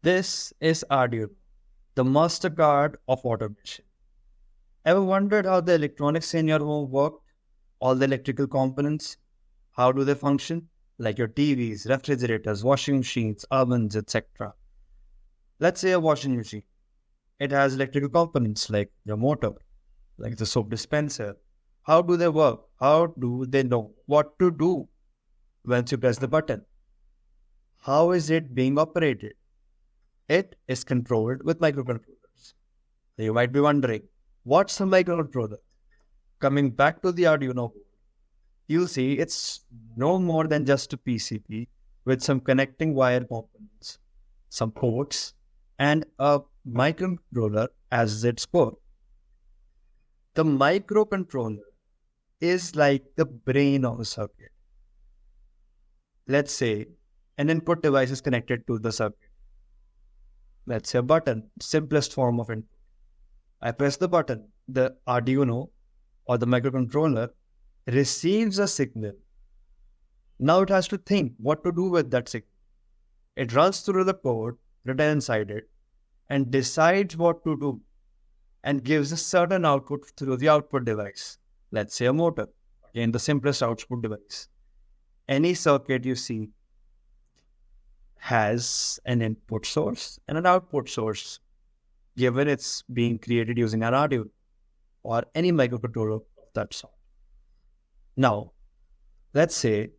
This is Arduino, the MasterCard of automation. Ever wondered how the electronics in your home work? All the electrical components? How do they function? Like your TVs, refrigerators, washing machines, ovens, etc. Let's say a washing machine. It has electrical components like your motor, like the soap dispenser. How do they work? How do they know what to do once you press the button? How is it being operated? It is controlled with microcontrollers. You might be wondering, what's a microcontroller? Coming back to the Arduino board, you'll see it's no more than just a PCB with some connecting wire components, some ports, and a microcontroller as its core. The microcontroller is like the brain of a circuit. Let's say an input device is connected to the circuit. Let's say a button, simplest form of input. I press the button, the Arduino or the microcontroller receives a signal. Now it has to think what to do with that signal. It runs through the code written inside it and decides what to do and gives a certain output through the output device. Let's say a motor, again the simplest output device. Any circuit you see has an input source and an output source, given it's being created using an Arduino or any microcontroller of that sort. Now, let's say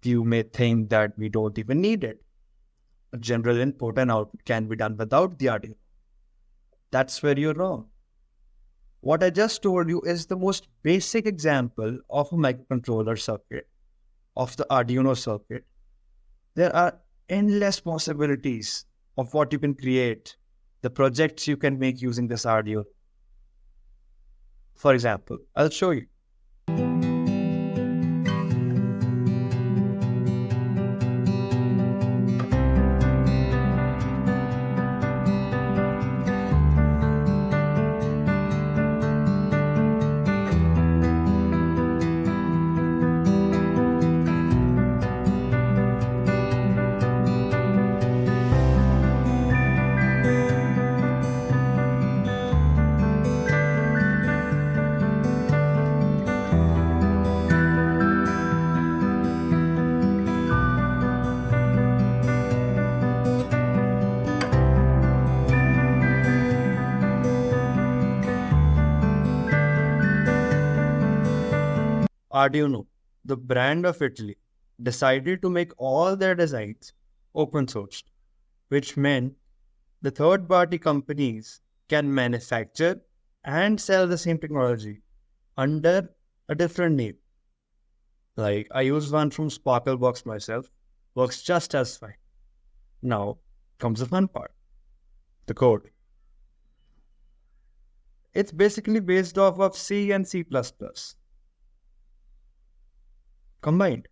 you may think that we don't even need it. A general input and output can be done without the Arduino. That's where you're wrong. What I just told you is the most basic example of a microcontroller circuit, of the Arduino circuit. There are endless possibilities of what you can create, the projects you can make using this Arduino. For example, I'll show you. Arduino, the brand of Italy, decided to make all their designs open sourced, which meant the third-party companies can manufacture and sell the same technology under a different name. Like I use one from Sparklebox myself, works just as fine. Now comes the fun part, the code. It's basically based off of C and C++ combined.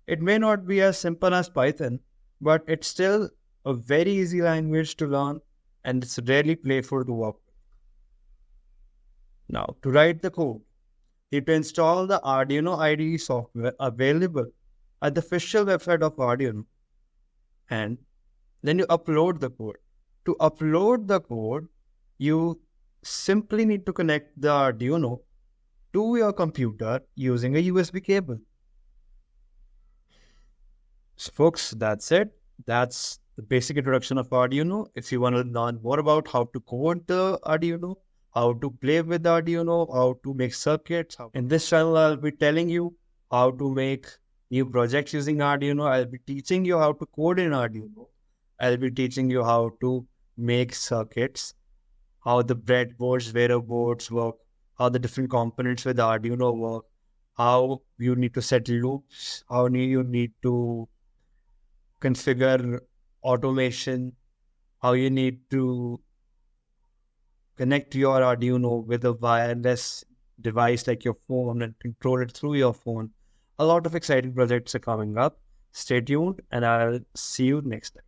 It may not be as simple as Python, but it's still a very easy language to learn and it's really playful to work with. Now, to write the code, you need to install the Arduino IDE software available at the official website of Arduino, and then you upload the code. To upload the code, you simply need to connect the Arduino to your computer using a USB cable. So folks, that's it. That's the basic introduction of Arduino. If you want to learn more about how to code the Arduino, how to play with Arduino, how to make circuits, in this channel I'll be telling you how to make new projects using Arduino. I'll be teaching you how to code in Arduino. I'll be teaching you how to make circuits, how the breadboards, Vero boards work, how the different components with Arduino work, how you need to set loops, how you need to configure automation, how you need to connect your Arduino with a wireless device like your phone and control it through your phone. A lot of exciting projects are coming up. Stay tuned and I'll see you next time.